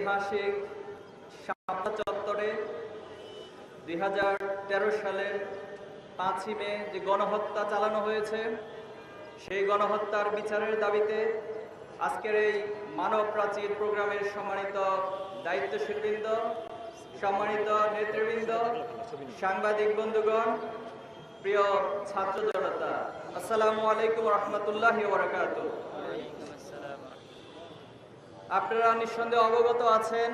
ঐতিহাসিক শাপলা চত্বরে 2013 সালের 5ই মে যে গণহত্যা চালানো হয়েছে, সেই গণহত্যার বিচারের দাবিতে আজকের এই মানব প্রাচীর প্রোগ্রামের সম্মানিত দায়িত্বশীলবৃন্দ, সম্মানিত নেতৃবৃন্দ, সাংবাদিক বন্ধুগণ, প্রিয় ছাত্র জনতা, আসসালামু আলাইকুম রহমতুল্লাহি ওয়া বারাকাতুহু। আপনারা নিঃসন্দেহে অবগত আছেন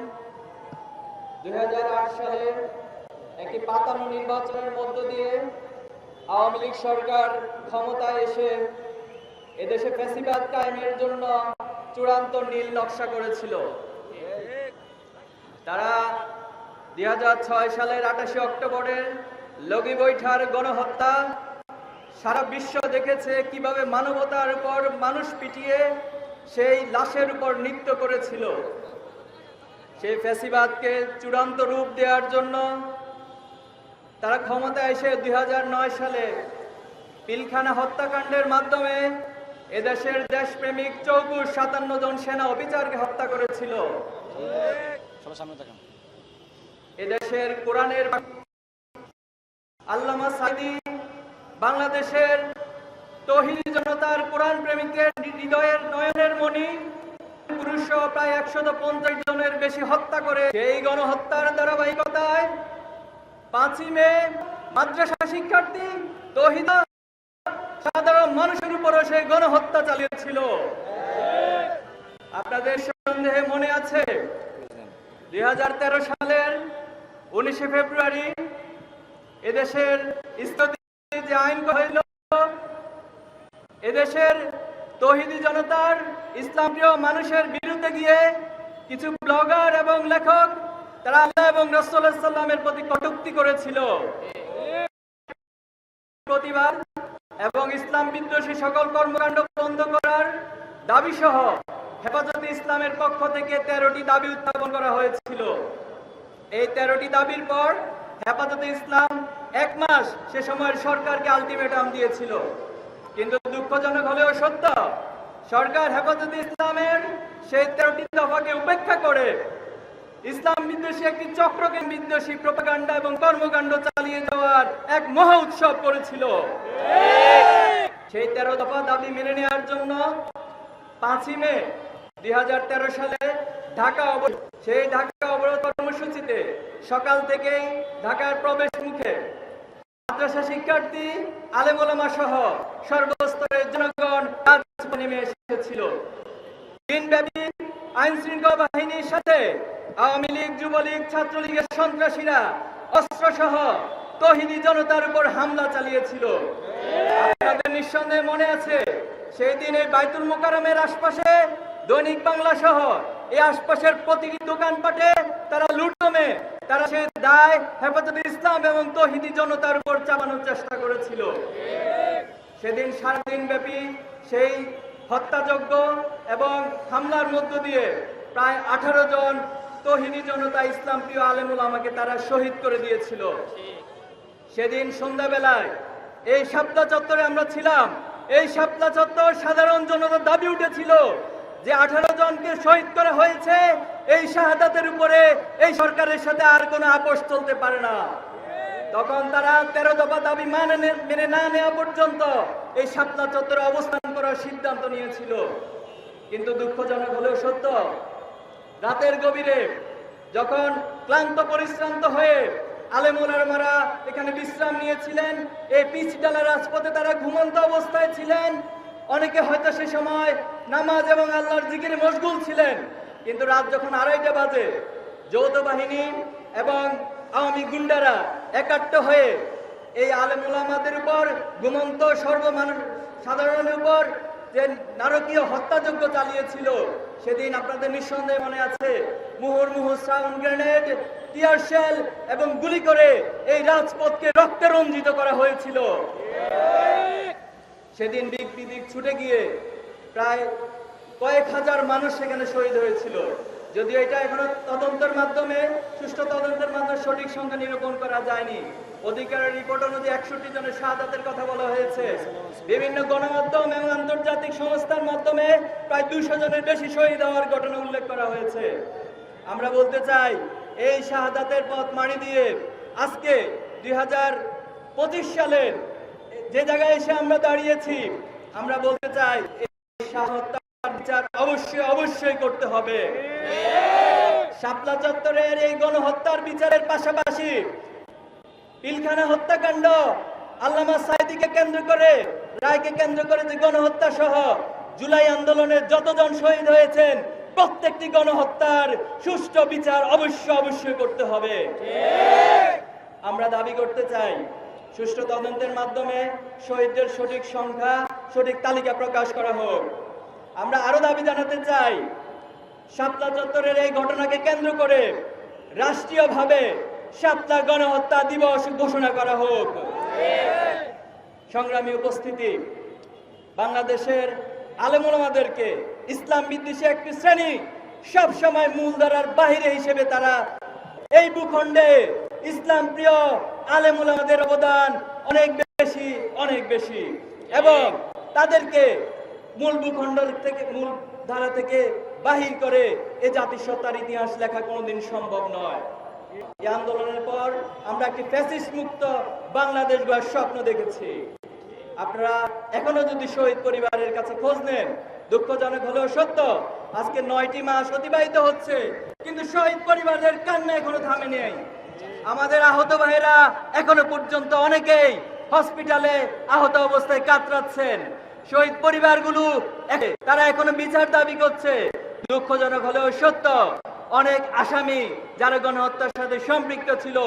2008 সালের একটি পাতানো নির্বাচনের মধ্য দিয়ে আওয়ামী লীগ সরকার ক্ষমতায় এসে এদেশে ফ্যাসিবাদ কায়েমের জন্য চূড়ান্ত নীল নকশা করেছিল। তারা 2006 সালের 28 অক্টোবরের লগি বৈঠার গণহত্যা সারা বিশ্ব দেখেছে কিভাবে মানবতার উপর মানুষ পিটিয়ে সেই লাশের উপর নৃত্য করেছিল। সেই ফ্যাসিবাদকে চূড়ান্ত রূপ দেওয়ার জন্য তারা ক্ষমতায় এসে 2009 সালে পিলখানা হত্যাকাণ্ডের মাধ্যমে এদেশের দেশপ্রেমিক 57 জন সেনা অফিসারকে হত্যা করেছিল। এদেশের কোরআনের আল্লামা সাঈদী বাংলাদেশের তৌহিদি জনতার কোরআন প্রেমিকের হৃদয়ের নয়নের মণি পুরুষ প্রায় 150 জনের বেশি হত্যা করে সেই গণহত্যার ধারাবাহিকতায় 5ই মে মাদ্রাসা শিক্ষার্থী তৌহিদা সাধারণ মানুষের উপরও সেই গণহত্যা চালিয়েছিল। আপনাদের সন্দেহে মনে আছে 2013 সালের 19 ফেব্রুয়ারি এদেশের স্থগিত যে আইন হইল, এদেশের তৌহিদি জনতার ইসলামপ্রিয় মানুষের বিরুদ্ধে গিয়ে কিছু ব্লগার এবং লেখক তারা আল্লাহ এবং রাসূল সাল্লাল্লাহু আলাইহি ওয়াসাল্লামের প্রতি কটূক্তি করেছিল। প্রতিবাদ এবং ইসলাম বিদ্বেষী সকল কর্মকাণ্ড বন্ধ করার দাবি সহ হেফাজতে ইসলামের পক্ষ থেকে 13টি দাবি উত্থাপন করা হয়েছিল। এই 13টি দাবির পর হেফাজতে ইসলাম 1 মাস সে সময়ের সরকারকে আলটিমেটাম দিয়েছিল। কিন্তু দুঃখজনক হলেও সত্য, সরকার হেফাজতে ইসলামের সেই 13টি দফাকে উপেক্ষা করে ইসলাম বিদ্বেষী একটি চক্রকে বিদ্বেষী প্রোপাগান্ডা এবং কর্মকাণ্ড চালিয়ে যাওয়ার এক মহা উৎসব করেছিল। সেই 13 দফা দাবি মেনে নেওয়ার জন্য 5ই মে 2013 সালে ঢাকা অবরোধ কর্মসূচিতে সকাল থেকেই ঢাকার প্রবেশ মুখে মাদ্রাসা শিক্ষার্থী, আলেম ওলামা সহ সর্বস্তরের জনগণ রাজপথে নেমে এসেছিল। দিনব্যাপী আইন শৃঙ্খলা বাহিনীর সাথে আওয়ামী লীগ, যুবলীগ, ছাত্রলীগের সন্ত্রাসীরা অস্ত্র সহ তৌহিদি জনতার উপর হামলা চালিয়েছিল। আপনাদের নিঃসন্দেহে মনে আছে সেই দিন এই বাইতুল মোকাররমের আশপাশে দৈনিক বাংলা সহ এই আশপাশের প্রতিটি দোকানপাটে তারা লুটতমে তারা সেই দায় হেফাজতে ইসলাম এবং তৌহিদি জনতার উপর চাপানোর চেষ্টা করেছিল। সেদিন সারাদিন ব্যাপী সেই হত্যাযজ্ঞ এবং হামলার মধ্য দিয়ে প্রায় 18 জন তৌহিদি জনতা ইসলাম প্রিয় আলেম ওলামাকে তারা শহীদ করে দিয়েছিল। সেদিন সন্ধ্যাবেলায় এই শাপলা চত্বরে আমরা ছিলাম। এই শাপলা চত্বর সাধারণ জনতার দাবি উঠেছিল যে 18 জনকে শহীদ করা হয়েছে, এই শাহাদাতের উপরে এই সরকারের সাথে আর কোনো আপোষ চলতে পারে না। তখন তারা 13 দফা দাবি মেনে না নেওয়া পর্যন্ত এই শাপলা চত্বরে অবস্থান করার সিদ্ধান্ত নিয়েছিল। কিন্তু দুঃখজনক হলেও সত্য, রাতের গভীরে যখন ক্লান্ত পরিশ্রান্ত হয়ে আলেম ওলামারা এখানে বিশ্রাম নিয়েছিলেন, এই পিচডালা রাজপথে তারা ঘুমন্ত অবস্থায় ছিলেন। অনেকে হয়তো সে সময় নামাজ এবং আল্লাহর জিকিরে মশগুল ছিলেন। কিন্তু রাত যখন 2:30 বাজে যৌথ বাহিনী এবং আওয়ামী গুন্ডারা একাট্ট হয়ে এই আলেম ওলামাদের উপর, ঘুমন্ত সাধারণের উপর যে নারকীয় হত্যাযজ্ঞ চালিয়েছিল, সেদিন আপনাদের নিঃসন্দেহে মনে আছে মুহুর্মুহু সাউন্ড গ্রেনেড, টিয়ার শেল এবং গুলি করে এই রাজপথকে রক্তে রঞ্জিত করা হয়েছিল। সেদিন দিক ছুটে গিয়ে প্রায় কয়েক হাজার মানুষ সেখানে শহীদ হয়েছিল। যদিও এটা এখনো তদন্তের মাধ্যমে, সুষ্ঠু তদন্তের মাধ্যমে সঠিক সংখ্যা নিরূপণ করা যায়নি। অধিকারের রিপোর্ট অনুযায়ী 61 জনের শাহাদাতের কথা বলা হয়েছে। বিভিন্ন গণমাধ্যম এবং আন্তর্জাতিক সংস্থার মাধ্যমে প্রায় 200 জনের বেশি শহীদ হওয়ার ঘটনা উল্লেখ করা হয়েছে। আমরা বলতে চাই এই শাহাদাতের পথ মাড়ি দিয়ে আজকে 2025 সালের যে জায়গায় এসে আমরা দাঁড়িয়েছি, আমরা বলতে চাই এই শাহাদাতের বিচার অবশ্যই করতে হবে। শাপলা চত্বরের এই গণহত্যার বিচারের পাশাপাশি পিলখানা হত্যাকাণ্ড, আল্লামা সাঈদীকে কেন্দ্র করে, রায়কে কেন্দ্র করে যে গণহত্যা সহ জুলাই আন্দোলনের যতজন শহীদ হয়েছেন প্রত্যেকটি গণহত্যার সুষ্ঠু বিচার অবশ্যই করতে হবে। আমরা দাবি করতে চাই সুষ্ঠু তদন্তের মাধ্যমে শহীদদের সঠিক সংখ্যা, সঠিক তালিকা প্রকাশ করা হোক। আমরা আরো দাবি জানাতে চাই শাপলা চত্বরের এই ঘটনাকে কেন্দ্র করে রাষ্ট্রীয়ভাবে শাপলা গণহত্যা দিবস ঘোষণা করা হোক। সংগ্রামী উপস্থিতি, বাংলাদেশের আলেম ওলামাদেরকে ইসলাম বিদ্বেষী একটি শ্রেণী সব সময় মূলধারার বাহিরে হিসেবে তারা এই ভূখণ্ডে ইসলাম প্রিয় আলেম ওলামাদের অবদান অনেক বেশি এবং তাদেরকে মূল ভূখণ্ড থেকে, মূল ধারা থেকে বাহির করে এই জাতিসত্তার ইতিহাস লেখা কোনোদিন সম্ভব নয়। এই আন্দোলনের পর আমরা একটি ফ্যাসিস্ট মুক্ত বাংলাদেশ গড়ার স্বপ্ন দেখেছি। আপনারা এখনো যদি শহীদ পরিবারের কাছে খোঁজ নেন, দুঃখজনক হলেও সত্য, আজকে 9টি মাস অতিবাহিত হচ্ছে কিন্তু শহীদ পরিবারের কান্না এখনো থামেনি। আমাদের আহত ভাইরা এখনো পর্যন্ত অনেকেই হসপিটালে আহত অবস্থায় কাতরাচ্ছেন। শহীদ পরিবারগুলো তারা এখনো বিচার দাবি করছে। দুঃখজনক হলেও সত্য, অনেক আসামি যারা গণহত্যার সাথে সম্পৃক্ত ছিল